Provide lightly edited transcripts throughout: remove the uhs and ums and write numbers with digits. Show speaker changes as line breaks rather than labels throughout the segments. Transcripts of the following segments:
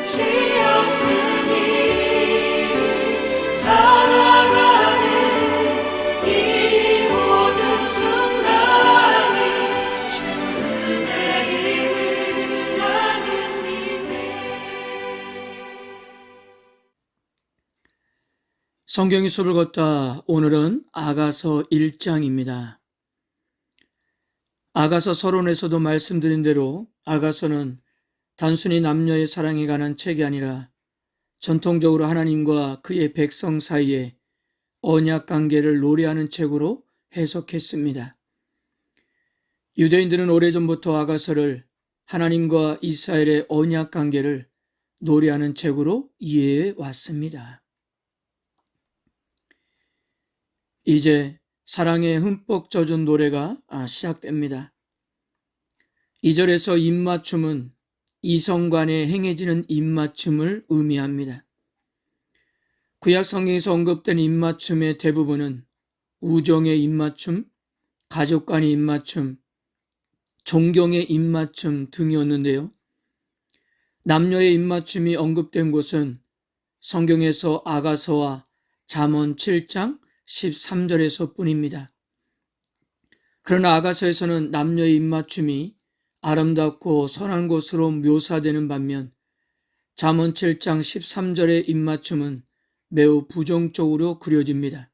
끝이 없으니 살아가는 이 모든 순간이 주의 힘을 나는 믿네.
성경의 숲을 걷다. 오늘은 아가서 1장입니다. 아가서 서론에서도 말씀드린 대로 아가서는 단순히 남녀의 사랑에 관한 책이 아니라 전통적으로 하나님과 그의 백성 사이에 언약 관계를 노래하는 책으로 해석했습니다. 유대인들은 오래전부터 아가서를 하나님과 이스라엘의 언약 관계를 노래하는 책으로 이해해 왔습니다. 이제 사랑에 흠뻑 젖은 노래가 시작됩니다. 2절에서 입맞춤은 이성간에 행해지는 입맞춤을 의미합니다. 구약 성경에서 언급된 입맞춤의 대부분은 우정의 입맞춤, 가족 간의 입맞춤, 존경의 입맞춤 등이었는데요. 남녀의 입맞춤이 언급된 곳은 성경에서 아가서와 잠언 7장 13절에서 뿐입니다. 그러나 아가서에서는 남녀의 입맞춤이 아름답고 선한 것으로 묘사되는 반면 잠언 7장 13절의 입맞춤은 매우 부정적으로 그려집니다.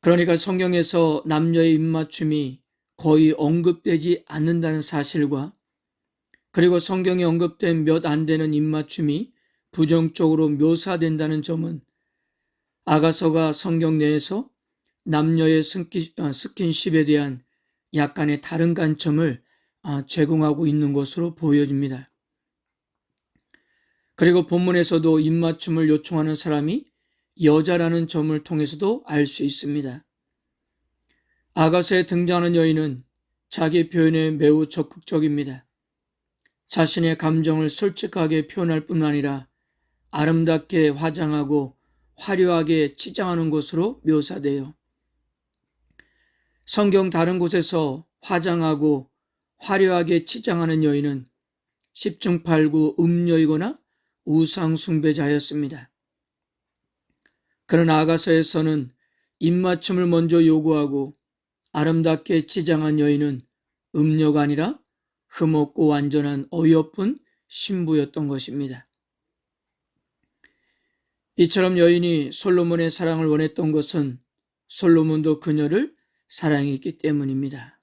그러니까 성경에서 남녀의 입맞춤이 거의 언급되지 않는다는 사실과 그리고 성경에 언급된 몇 안 되는 입맞춤이 부정적으로 묘사된다는 점은 아가서가 성경 내에서 남녀의 스킨십에 대한 약간의 다른 관점을 제공하고 있는 것으로 보여집니다. 그리고 본문에서도 입맞춤을 요청하는 사람이 여자라는 점을 통해서도 알 수 있습니다. 아가서에 등장하는 여인은 자기 표현에 매우 적극적입니다. 자신의 감정을 솔직하게 표현할 뿐만 아니라 아름답게 화장하고 화려하게 치장하는 것으로 묘사돼요. 성경 다른 곳에서 화장하고 화려하게 치장하는 여인은 십중팔구 음녀이거나 우상숭배자였습니다. 그러나 아가서에서는 입맞춤을 먼저 요구하고 아름답게 치장한 여인은 음녀가 아니라 흠없고 완전한 어여쁜 신부였던 것입니다. 이처럼 여인이 솔로몬의 사랑을 원했던 것은 솔로몬도 그녀를 사랑했기 때문입니다.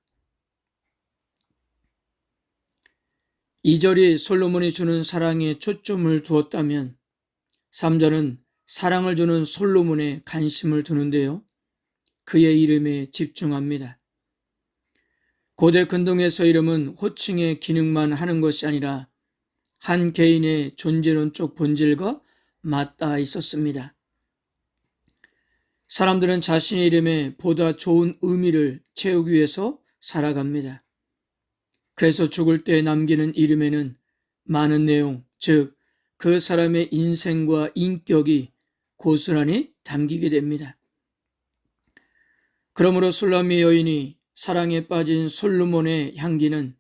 2절이 솔로몬이 주는 사랑에 초점을 두었다면 3절은 사랑을 주는 솔로몬에 관심을 두는데요. 그의 이름에 집중합니다. 고대 근동에서 이름은 호칭의 기능만 하는 것이 아니라 한 개인의 존재론적 본질과 맞닿아 있었습니다. 사람들은 자신의 이름에 보다 좋은 의미를 채우기 위해서 살아갑니다. 그래서 죽을 때 남기는 이름에는 많은 내용, 즉 그 사람의 인생과 인격이 고스란히 담기게 됩니다. 그러므로 술람미 여인이 사랑에 빠진 솔로몬의 향기는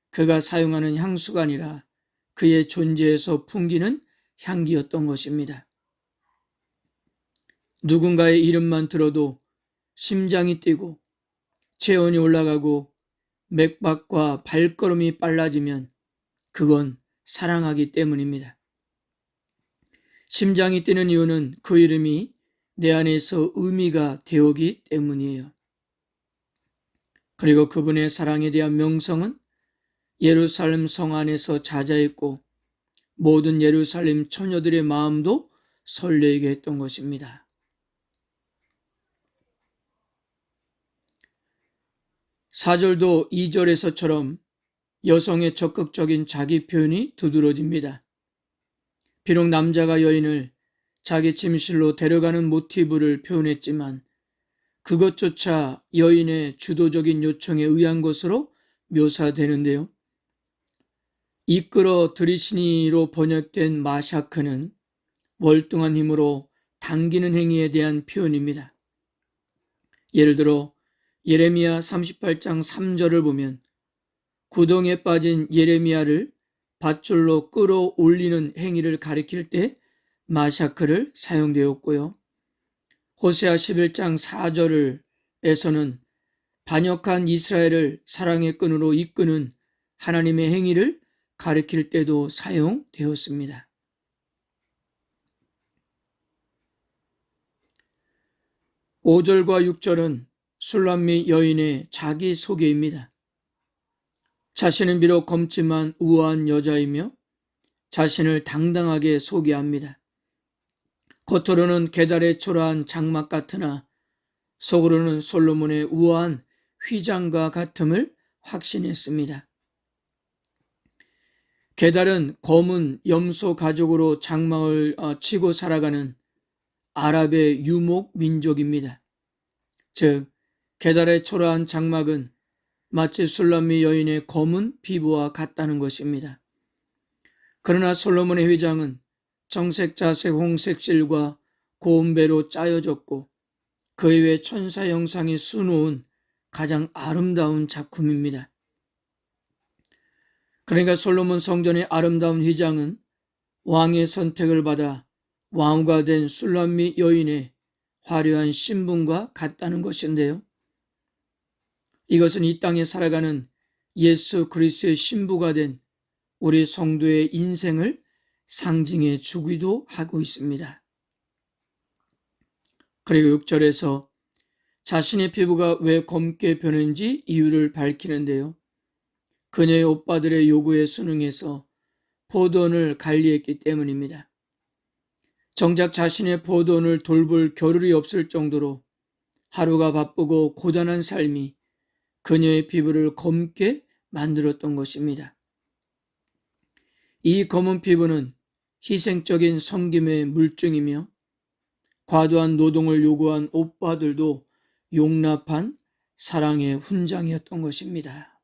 그가 사용하는 향수가 아니라 그의 존재에서 풍기는 향기였던 것입니다. 누군가의 이름만 들어도 심장이 뛰고 체온이 올라가고 맥박과 발걸음이 빨라지면 그건 사랑하기 때문입니다. 심장이 뛰는 이유는 그 이름이 내 안에서 의미가 되었기 때문이에요. 그리고 그분의 사랑에 대한 명성은 예루살렘 성 안에서 자자했고 모든 예루살렘 처녀들의 마음도 설레게 했던 것입니다. 4절도 2절에서처럼 여성의 적극적인 자기 표현이 두드러집니다. 비록 남자가 여인을 자기 침실로 데려가는 모티브를 표현했지만 그것조차 여인의 주도적인 요청에 의한 것으로 묘사되는데요. 이끌어 들이시니로 번역된 마샤크는 월등한 힘으로 당기는 행위에 대한 표현입니다. 예를 들어 예레미야 38장 3절을 보면 구덩이에 빠진 예레미야를 밧줄로 끌어올리는 행위를 가리킬 때 마샤크를 사용되었고요. 호세아 11장 4절에서는 반역한 이스라엘을 사랑의 끈으로 이끄는 하나님의 행위를 가리킬 때도 사용되었습니다. 5절과 6절은 술람미 여인의 자기소개입니다. 자신은 비록 검지만 우아한 여자이며 자신을 당당하게 소개합니다. 겉으로는 게달의 초라한 장막 같으나 속으로는 솔로몬의 우아한 휘장과 같음을 확신했습니다. 게달은 검은 염소 가죽으로 장막을 치고 살아가는 아랍의 유목 민족입니다. 즉, 게달의 초라한 장막은 마치 술람미 여인의 검은 피부와 같다는 것입니다. 그러나 솔로몬의 휘장은 정색, 자색, 홍색 실과 고운배로 짜여졌고 그 이외에 천사 형상이 수놓은 가장 아름다운 작품입니다. 그러니까 솔로몬 성전의 아름다운 휘장은 왕의 선택을 받아 왕후가 된 술람미 여인의 화려한 신분과 같다는 것인데요. 이것은 이 땅에 살아가는 예수 그리스도의 신부가 된 우리 성도의 인생을 상징해 주기도 하고 있습니다. 그리고 6절에서 자신의 피부가 왜 검게 변했는지 이유를 밝히는데요. 그녀의 오빠들의 요구에 순응해서 포도원을 관리했기 때문입니다. 정작 자신의 포도원을 돌볼 겨를이 없을 정도로 하루가 바쁘고 고단한 삶이 그녀의 피부를 검게 만들었던 것입니다. 이 검은 피부는 희생적인 섬김의 물증이며 과도한 노동을 요구한 오빠들도 용납한 사랑의 훈장이었던 것입니다.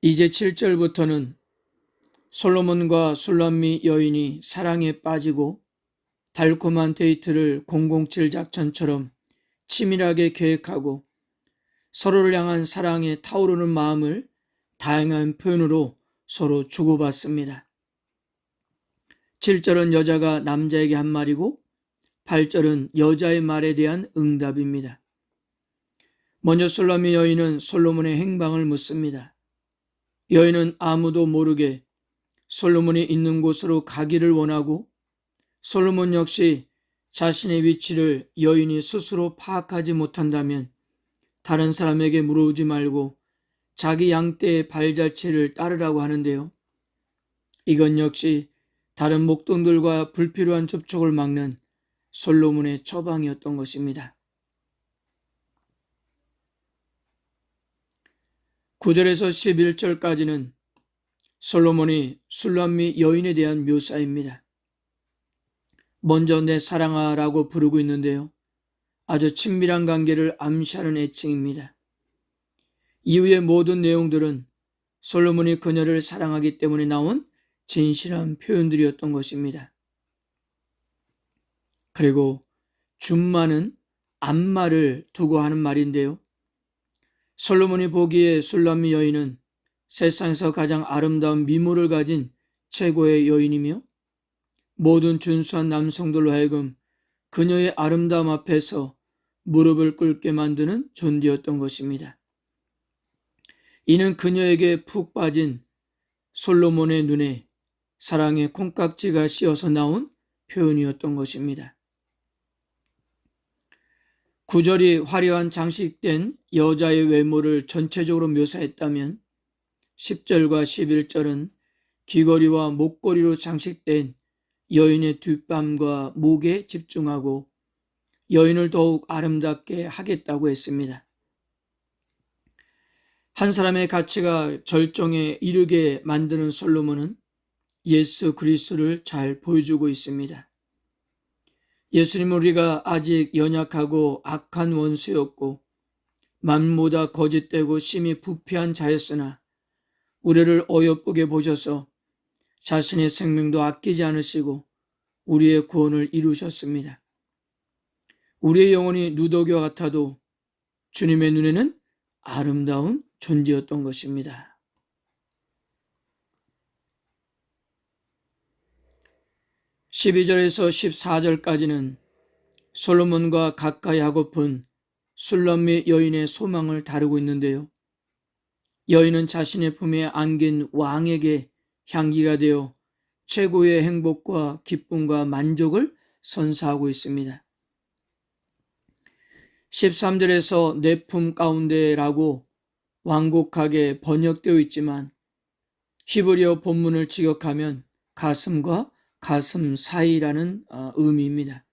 이제 7절부터는 솔로몬과 술람미 여인이 사랑에 빠지고 달콤한 데이트를 007 작전처럼 치밀하게 계획하고 서로를 향한 사랑에 타오르는 마음을 다양한 표현으로 서로 주고받습니다. 7절은 여자가 남자에게 한 말이고 8절은 여자의 말에 대한 응답입니다. 먼저 술람미 여인은 솔로몬의 행방을 묻습니다. 여인은 아무도 모르게 솔로몬이 있는 곳으로 가기를 원하고 솔로몬 역시 자신의 위치를 여인이 스스로 파악하지 못한다면 다른 사람에게 물어보지 말고 자기 양떼의 발자취를 따르라고 하는데요. 이건 역시 다른 목동들과 불필요한 접촉을 막는 솔로몬의 처방이었던 것입니다. 9절에서 11절까지는 솔로몬이 술람미 여인에 대한 묘사입니다. 먼저 내 사랑아라고 부르고 있는데요. 아주 친밀한 관계를 암시하는 애칭입니다. 이후의 모든 내용들은 솔로몬이 그녀를 사랑하기 때문에 나온 진실한 표현들이었던 것입니다. 그리고 준마는 암마를 두고 하는 말인데요. 솔로몬이 보기에 술람미 여인은 세상에서 가장 아름다운 미모를 가진 최고의 여인이며 모든 준수한 남성들로 하여금 그녀의 아름다움 앞에서 무릎을 꿇게 만드는 존재였던 것입니다. 이는 그녀에게 푹 빠진 솔로몬의 눈에 사랑의 콩깍지가 씌어서 나온 표현이었던 것입니다. 9절이 화려한 장식된 여자의 외모를 전체적으로 묘사했다면 10절과 11절은 귀걸이와 목걸이로 장식된 여인의 뒷밤과 목에 집중하고 여인을 더욱 아름답게 하겠다고 했습니다. 한 사람의 가치가 절정에 이르게 만드는 솔로몬은 예수 그리스도를 잘 보여주고 있습니다. 예수님은 우리가 아직 연약하고 악한 원수였고 만보다 거짓되고 심히 부패한 자였으나 우리를 어여쁘게 보셔서 자신의 생명도 아끼지 않으시고 우리의 구원을 이루셨습니다. 우리의 영혼이 누더기와 같아도 주님의 눈에는 아름다운 존재였던 것입니다. 12절에서 14절까지는 솔로몬과 가까이 하고픈 술람미 여인의 소망을 다루고 있는데요. 여인은 자신의 품에 안긴 왕에게 향기가 되어 최고의 행복과 기쁨과 만족을 선사하고 있습니다. 13절에서 내 품 가운데라고 완곡하게 번역되어 있지만 히브리어 본문을 직역하면 가슴과 가슴 사이라는 의미입니다.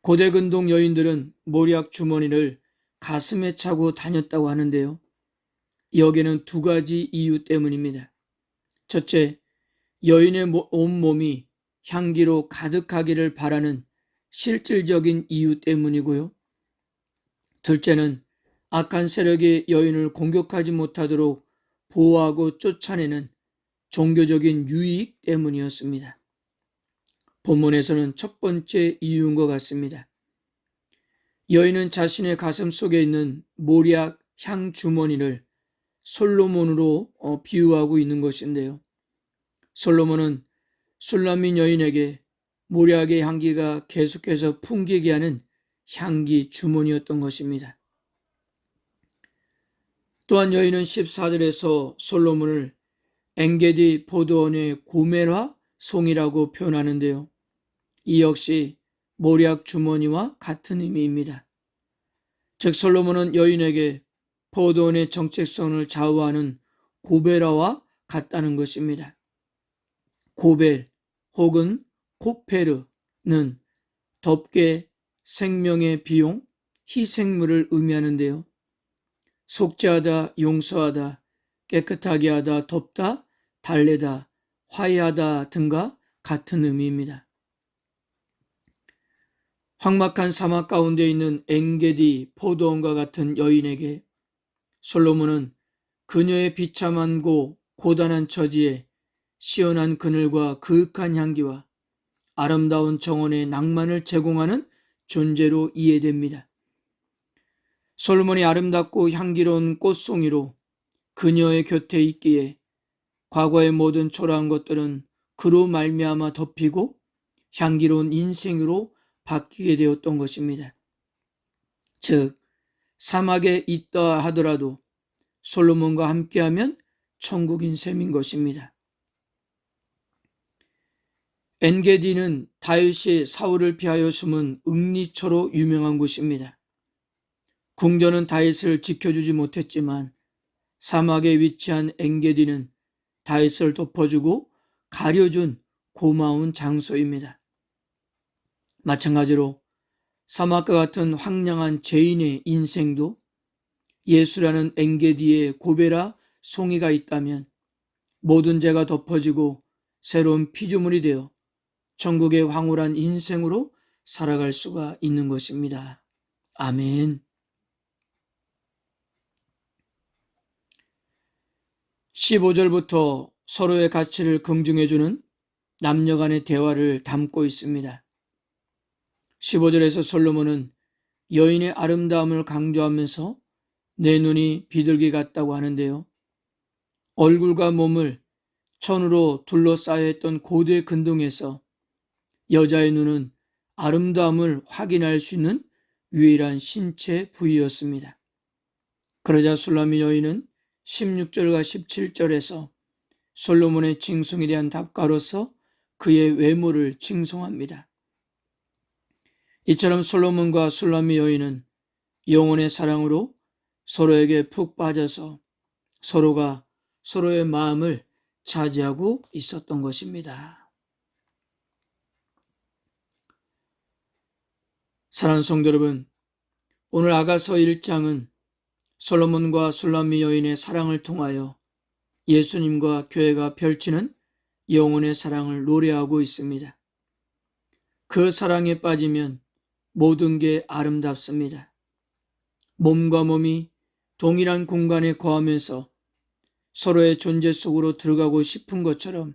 고대 근동 여인들은 모략 주머니를 가슴에 차고 다녔다고 하는데요. 여기에는 두 가지 이유 때문입니다. 첫째, 여인의 온몸이 향기로 가득하기를 바라는 실질적인 이유 때문이고요. 둘째는 악한 세력이 여인을 공격하지 못하도록 보호하고 쫓아내는 종교적인 유익 때문이었습니다. 본문에서는 첫 번째 이유인 것 같습니다. 여인은 자신의 가슴 속에 있는 모략 향 주머니를 솔로몬으로 비유하고 있는 것인데요. 솔로몬은 술람민 여인에게 모략의 향기가 계속해서 풍기게 하는 향기 주머니였던 것입니다. 또한 여인은 14절에서 솔로몬을 엔게디 포도원의 고멜화 송이라고 표현하는데요. 이 역시 모략 주머니와 같은 의미입니다. 즉 솔로몬은 여인에게 포도원의 정체성을 좌우하는 고베라와 같다는 것입니다. 고벨 혹은 코페르는 덥게 생명의 비용, 희생물을 의미하는데요. 속죄하다, 용서하다, 깨끗하게 하다, 덮다, 달래다, 화해하다 등과 같은 의미입니다. 황막한 사막 가운데 있는 엔게디 포도원과 같은 여인에게 솔로몬은 그녀의 비참하고 고단한 처지에 시원한 그늘과 그윽한 향기와 아름다운 정원의 낭만을 제공하는 존재로 이해됩니다. 솔로몬이 아름답고 향기로운 꽃송이로 그녀의 곁에 있기에 과거의 모든 초라한 것들은 그로 말미암아 덮이고 향기로운 인생으로 바뀌게 되었던 것입니다. 즉 사막에 있다 하더라도 솔로몬과 함께하면 천국인 셈인 것입니다. 엔게디는 다윗이 사울을 피하여 숨은 읍니초로 유명한 곳입니다. 궁전은 다윗을 지켜주지 못했지만 사막에 위치한 엔게디는 다윗을 덮어주고 가려준 고마운 장소입니다. 마찬가지로 사막과 같은 황량한 죄인의 인생도 예수라는 엔게디의 고베라 송이가 있다면 모든 죄가 덮어지고 새로운 피조물이 되어 천국의 황홀한 인생으로 살아갈 수가 있는 것입니다. 아멘. 15절부터 서로의 가치를 긍정해주는 남녀 간의 대화를 담고 있습니다. 15절에서 솔로몬은 여인의 아름다움을 강조하면서 내 눈이 비둘기 같다고 하는데요. 얼굴과 몸을 천으로 둘러싸여 있던 고대 근동에서 여자의 눈은 아름다움을 확인할 수 있는 유일한 신체 부위였습니다. 그러자 술람미 여인은 16절과 17절에서 솔로몬의 칭송에 대한 답가로서 그의 외모를 칭송합니다. 이처럼 솔로몬과 술람미 여인은 영혼의 사랑으로 서로에게 푹 빠져서 서로가 서로의 마음을 차지하고 있었던 것입니다. 사랑하는 성도 여러분, 오늘 아가서 1장은 솔로몬과 술람미 여인의 사랑을 통하여 예수님과 교회가 펼치는 영혼의 사랑을 노래하고 있습니다. 그 사랑에 빠지면 모든 게 아름답습니다. 몸과 몸이 동일한 공간에 거하면서 서로의 존재 속으로 들어가고 싶은 것처럼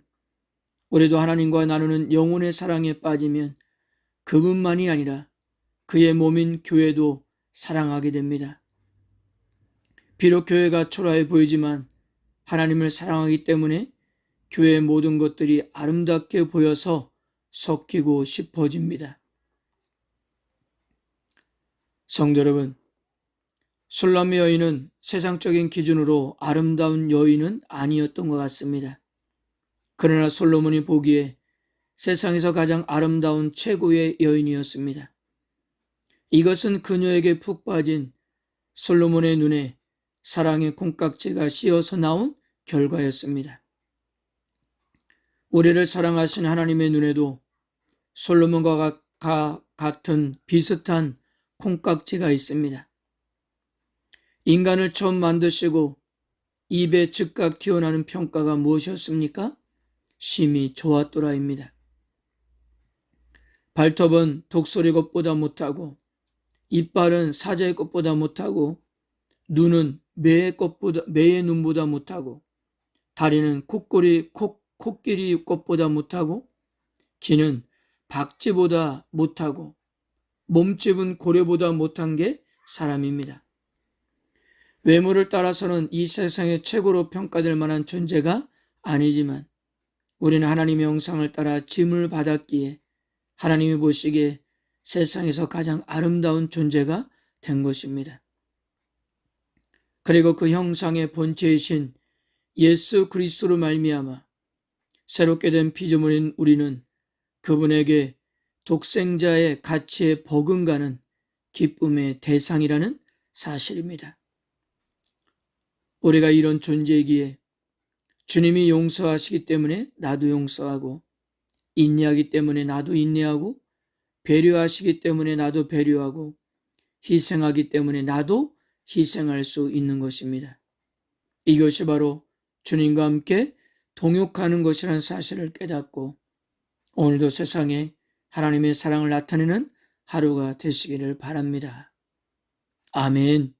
우리도 하나님과 나누는 영혼의 사랑에 빠지면 그분만이 아니라 그의 몸인 교회도 사랑하게 됩니다. 비록 교회가 초라해 보이지만 하나님을 사랑하기 때문에 교회의 모든 것들이 아름답게 보여서 섞이고 싶어집니다. 성도 여러분, 술람의 여인은 세상적인 기준으로 아름다운 여인은 아니었던 것 같습니다. 그러나 솔로몬이 보기에 세상에서 가장 아름다운 최고의 여인이었습니다. 이것은 그녀에게 푹 빠진 솔로몬의 눈에 사랑의 콩깍지가 씌어서 나온 결과였습니다. 우리를 사랑하신 하나님의 눈에도 솔로몬과 같은 비슷한 콩깍지가 있습니다. 인간을 처음 만드시고 입에 즉각 튀어나오는 평가가 무엇이었습니까? 심히 좋았더라입니다. 발톱은 독수리 것보다 못하고, 이빨은 사자의 것보다 못하고, 눈은 매의 눈보다 못하고, 다리는 코끼리 것보다 못하고, 귀는 박쥐보다 못하고, 몸집은 고래보다 못한 게 사람입니다. 외모를 따라서는 이 세상의 최고로 평가될 만한 존재가 아니지만 우리는 하나님의 형상을 따라 지음을 받았기에 하나님이 보시기에 세상에서 가장 아름다운 존재가 된 것입니다. 그리고 그 형상의 본체이신 예수 그리스도로 말미암아 새롭게 된 피조물인 우리는 그분에게 독생자의 가치에 버금가는 기쁨의 대상이라는 사실입니다. 우리가 이런 존재이기에 주님이 용서하시기 때문에 나도 용서하고, 인내하기 때문에 나도 인내하고, 배려하시기 때문에 나도 배려하고, 희생하기 때문에 나도 희생할 수 있는 것입니다. 이것이 바로 주님과 함께 동역하는 것이라는 사실을 깨닫고 오늘도 세상에 하나님의 사랑을 나타내는 하루가 되시기를 바랍니다. 아멘.